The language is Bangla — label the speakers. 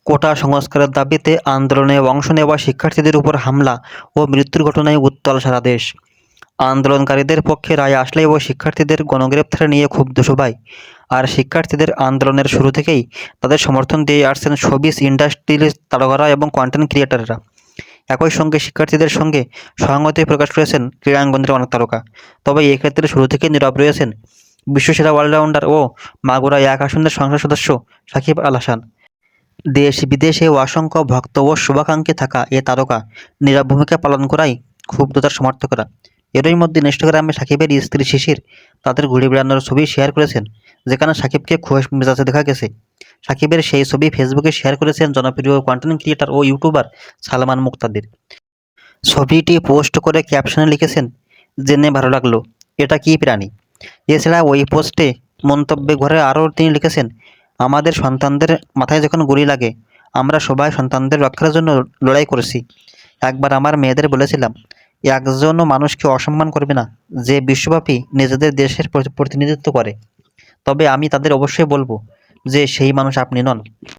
Speaker 1: কোটা সংস্কারের দাবিতে আন্দোলনে অংশ নেওয়া শিক্ষার্থীদের উপর হামলা ও মৃত্যুর ঘটনায় উত্তাল সারা দেশ। আন্দোলনকারীদের পক্ষে রায় আসলেও শিক্ষার্থীদের গণগ্রেপ্তার নিয়ে ক্ষুব্ধ সবাই। আর শিক্ষার্থীদের আন্দোলনের শুরু থেকেই তাদের সমর্থন দিয়ে আসছেন শোবিজ ইন্ডাস্ট্রির তারকারা এবং কন্টেন্ট ক্রিয়েটাররা। একই সঙ্গে শিক্ষার্থীদের সঙ্গে সহানুভূতি প্রকাশ করেছেন ক্রীড়াঙ্গনের অনেক তারকা। তবে এক্ষেত্রে শুরু থেকেই নীরব রয়েছেন বিশ্বসেরা অলরাউন্ডার ও মাগুরা ১ আসনের সংসদ সদস্য সাকিব আল হাসান। দেশ বিদেশে অসংখ্য ভক্ত ও শুভাকাঙ্ক্ষী থাকা এ তারকা নীরব ভূমিকা পালন করাই ক্ষুব্ধতার সমর্থকরা। এরই মধ্যে ইনস্টাগ্রামে সাকিবের স্ত্রী শিশির তাদের ঘুরে বেড়ানোর ছবি শেয়ার করেছেন, যেখানে সাকিবকে খোশ মেজাজে দেখা গেছে। সাকিবের সেই ছবি ফেসবুকে শেয়ার করেছেন জনপ্রিয় কন্টেন্ট ক্রিয়েটার ও ইউটিউবার সালমান মুক্তাদির। ছবিটি পোস্ট করে ক্যাপশনে লিখেছেন, জেনে ভালো লাগলো, এটা কি প্রাণী। এছাড়া ওই পোস্টে মন্তব্যে ঘরে আরও তিনি লিখেছেন, আমাদের সন্তানদের মাথায় যখন গুলি লাগে আমরা সবাই সন্তানদের রক্ষার জন্য লড়াই করেছি। একবার আমার মেয়েদের বলেছিলাম, একজনও মানুষকে অসম্মান করবে না যে বিশ্বব্যাপী নিজেদের দেশের প্রতিনিধিত্ব করে। তবে আমি তাদের অবশ্যই বলবো যে সেই মানুষ আপনি নন।